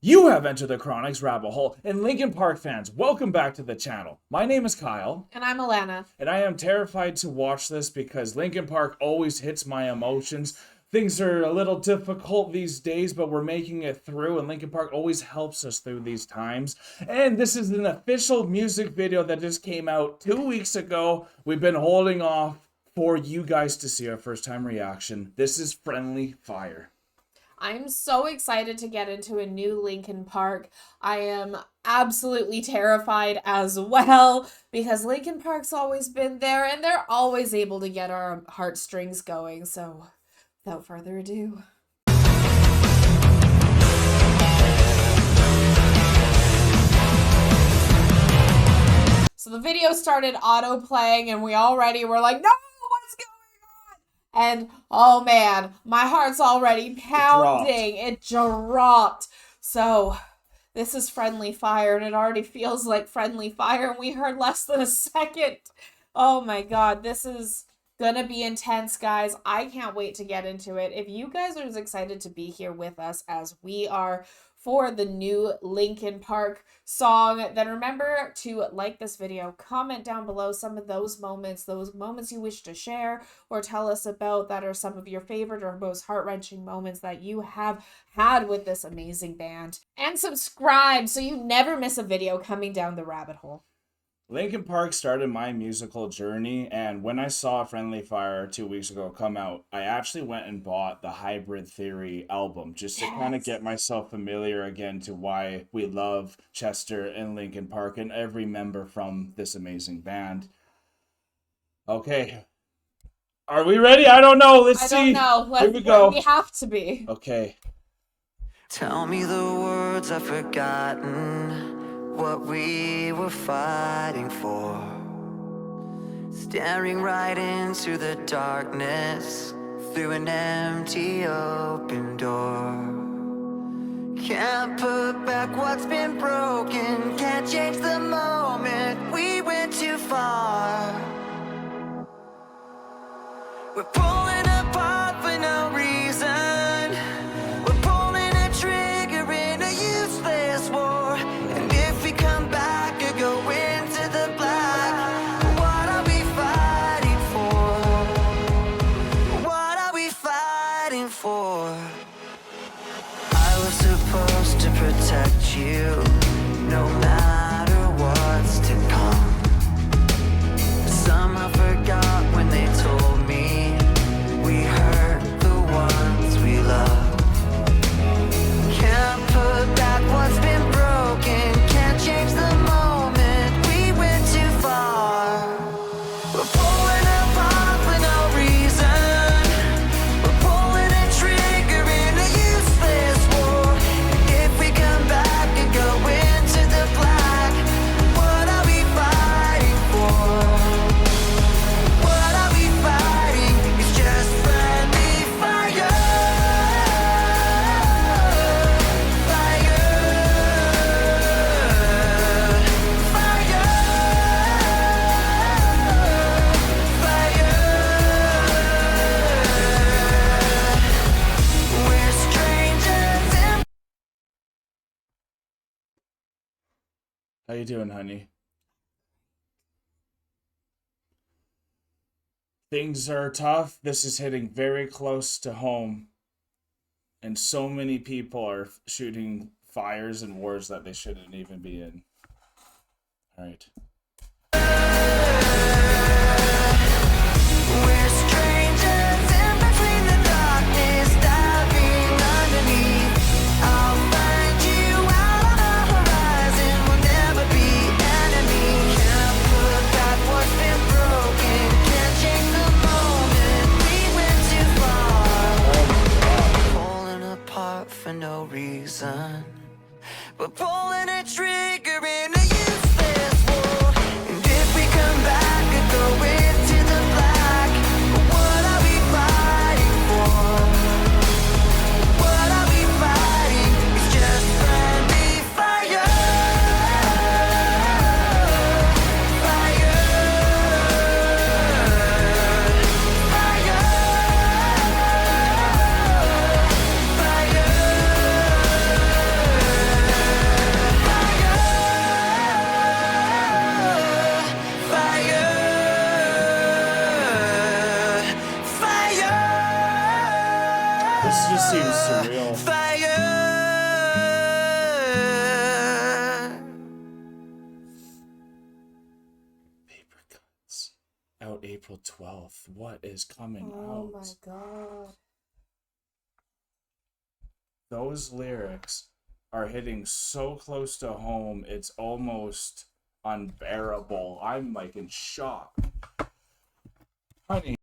You have entered the Chronic's rabbit hole, and Linkin Park fans, welcome back to the channel. My name is Kyle. And I'm Alana. And I am terrified to watch this because Linkin Park always hits my emotions. Things are a little difficult these days, but we're making it through, and Linkin Park always helps us through these times. And this is an official music video that just came out 2 weeks ago. We've been holding off for you guys to see our first time reaction. This is Friendly Fire. I'm so excited to get into a new Linkin Park. I am absolutely terrified as well because Linkin Park's always been there and they're always able to get our heartstrings going. So without further ado. So the video started auto playing and we already were like, no, what's going on? And oh man, my heart's already pounding. It dropped. So this is Friendly Fire and it already feels like Friendly Fire. And we heard less than a second. Oh my God, this is gonna be intense, guys. I can't wait to get into it. If you guys are as excited to be here with us as we are for the new Linkin Park song, then remember to like this video, comment down below some of those moments you wish to share or tell us about that are some of your favorite or most heart-wrenching moments that you have had with this amazing band. And subscribe so you never miss a video coming down the rabbit hole. Linkin Park started my musical journey, and when I saw Friendly Fire 2 weeks ago come out, I actually went and bought the Hybrid Theory album just to kind of get myself familiar again to why we love Chester and Linkin Park and every member from this amazing band. Okay. Are we ready? I don't know. Let's see. I don't know. Here we go. We have to be. Okay. Tell me the words I've forgotten, what we were fighting for. Staring right into the darkness through an empty open door. Can't put back what's been broken, can't change the moment we went too far. We're pulling apart for no reason. We're pulling a trigger in a useless war. And if we come back or go into the black, what are we fighting for? What are we fighting for? I was supposed to protect you, no matter what's to come. Somehow forgot when they told me we hurt the ones we love. Can't put back what's been broken, can't change the moment we went too far. We're pulling apart for no reason. We're pulling a trigger in a useless war. And if we come back and go into the black, what are we fighting for? What are we fighting? It's just friendly fire. Fire. Fire. Fire. We're strangers in. How you doing, honey? Things are tough. This is hitting very close to home. And so many people are shooting fires and wars that they shouldn't even be in. Alright. We're strangers in between the darkness, diving underneath. I'll find you out on the horizon, we'll never be enemies. Can't put back what's been broken, can't change the moment we went too far. Falling apart for no reason. We're pulling a trigger in a useless war. And if we come back and go into the black, what are we fighting for? What are we fighting? It's just friendly fire. Fire. Fire. Fire. April 12th. What is coming out? Oh my god. Those lyrics are hitting so close to home, it's almost unbearable. I'm like in shock. Honey,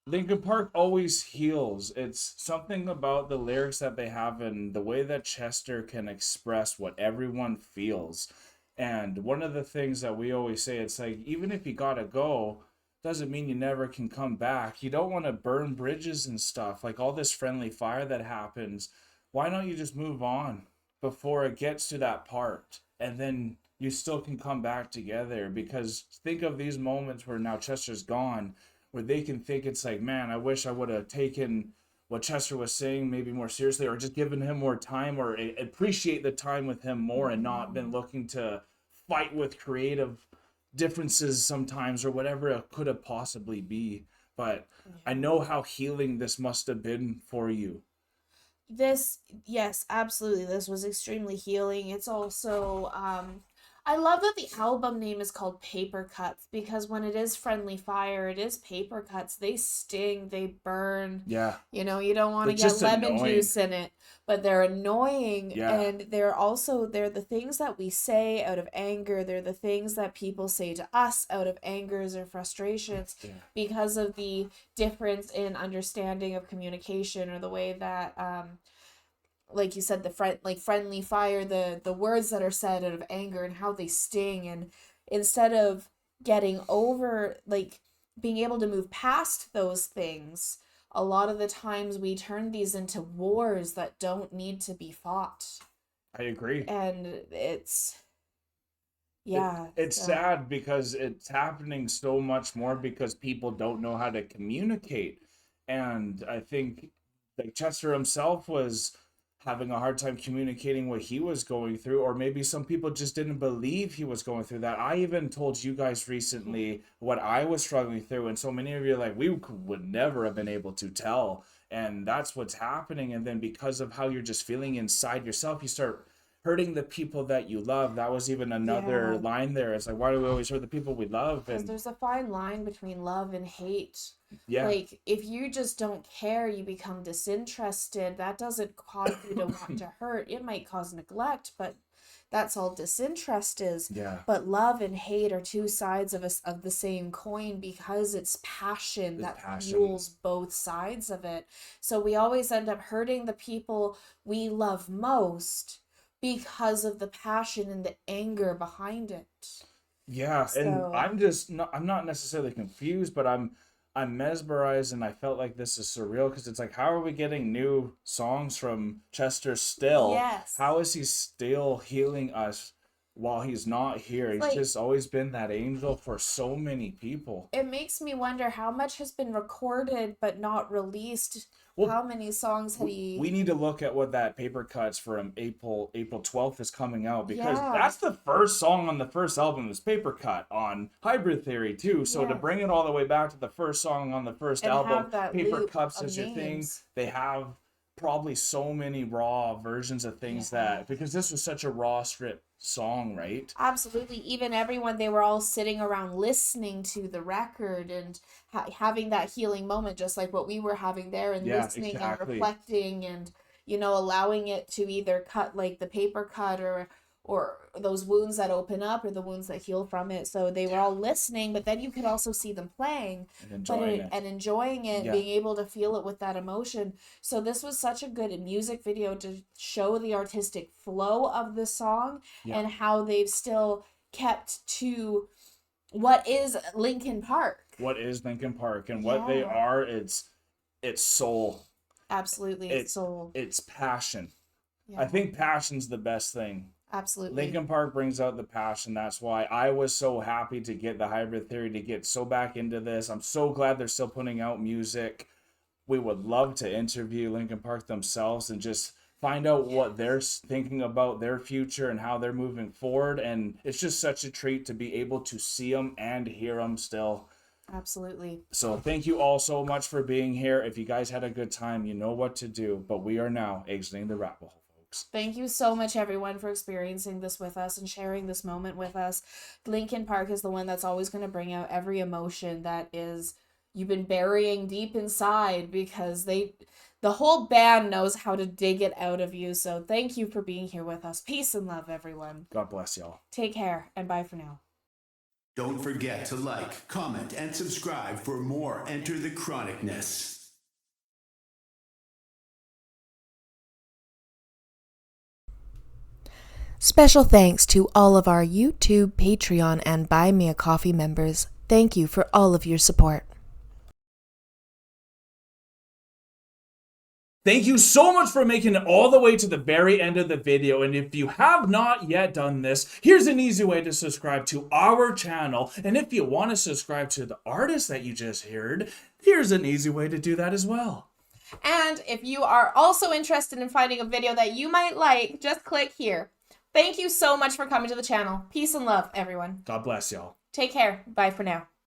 Linkin Park always heals. It's something about the lyrics that they have and the way that Chester can express what everyone feels. And one of the things that we always say, it's like, even if you gotta go, doesn't mean you never can come back. You don't want to burn bridges and stuff. Like all this friendly fire that happens, why don't you just move on before it gets to that part? And then you still can come back together. Because think of these moments where now Chester's gone, where they can think it's like, man, I wish I would have taken what Chester was saying maybe more seriously, or just given him more time, or appreciate the time with him more, and not been looking to fight with creative differences sometimes, or whatever it could have possibly be. But I know how healing this must have been for you. This, yes, absolutely. This was extremely healing. It's also, I love that the album name is called Papercuts, because when it is friendly fire, it is paper cuts. They sting, they burn. Yeah. You know, you don't want to They're get just lemon annoying. juice in it, but they're annoying. Yeah. And they're the things that we say out of anger. They're the things that people say to us out of angers or frustrations, Yeah. because of the difference in understanding of communication, or the way that, like you said, friendly fire, the words that are said out of anger and how they sting. And instead of getting over, like, being able to move past those things, a lot of the times we turn these into wars that don't need to be fought. I agree. And it's, yeah, it's sad because it's happening so much more because people don't know how to communicate. And I think like Chester himself was having a hard time communicating what he was going through, or maybe some people just didn't believe he was going through that. I even told you guys recently what I was struggling through, and so many of you are like, we would never have been able to tell. And that's what's happening. And then because of how you're just feeling inside yourself, you start hurting the people that you love. That was even another line there. It's like, why do we always hurt the people we love? Because And there's a fine line between love and hate. yeah, Like, if you just don't care, you become disinterested. That doesn't cause you to want to hurt. It might cause neglect, but that's all disinterest is. yeah, But love and hate are two sides of the same coin, because it's passion that fuels both sides of it. So we always end up hurting the people we love most because of the passion and the anger behind it. yeah. And I'm not necessarily confused, but I'm mesmerized, and I felt like this is surreal because it's like, how are we getting new songs from Chester still? Yes. How is he still healing us while he's not here? He's like, just always been that angel for so many people. It makes me wonder how much has been recorded but not released. Well, how many songs had he... We need to look at what that Papercuts from April 12th is coming out, because Yeah. that's the first song on the first album is Papercut on Hybrid Theory too. So to Yes. bring it all the way back to the first song on the first And album, have that Paper loop Cups of is your thing. names. They have probably so many raw versions of things that, because this was such a raw strip song, right? Absolutely. Even everyone, they were all sitting around listening to the record and having that healing moment, just like what we were having there, and listening and reflecting, and, you know, allowing it to either cut, like the paper cut, or those wounds that open up, or the wounds that heal from it. So they were all listening, but then you could also see them playing and enjoying it, being able to feel it with that emotion. So this was such a good music video to show the artistic flow of the song, and how they've still kept to what is Linkin Park. What is Linkin Park, and what they are, it's soul. Absolutely, it's soul. It's passion. Yeah. I think passion's the best thing. Absolutely. Linkin Park brings out the passion. That's why I was so happy to get the Hybrid Theory, to get so back into this. I'm so glad they're still putting out music. We would love to interview Linkin Park themselves and just find out what they're thinking about their future and how they're moving forward. And it's just such a treat to be able to see them and hear them still. Absolutely. So thank you all so much for being here. If you guys had a good time, you know what to do. But we are now exiting the rabbit hole. works. Thank you so much, everyone, for experiencing this with us and sharing this moment with us. Linkin Park is the one that's always going to bring out every emotion that is you've been burying deep inside, because the whole band knows how to dig it out of you. So thank you for being here with us. Peace and love, everyone. God bless y'all. Take care, and bye for now. Don't forget to like, comment, and subscribe for more Enter the Chronicness. Special thanks to all of our YouTube, Patreon, and Buy Me a Coffee members. Thank you for all of your support. Thank you so much for making it all the way to the very end of the video. And if you have not yet done this, here's an easy way to subscribe to our channel. And if you want to subscribe to the artist that you just heard, here's an easy way to do that as well. And if you are also interested in finding a video that you might like, just click here. Thank you so much for coming to the channel. Peace and love, everyone. God bless y'all. Take care. Bye for now.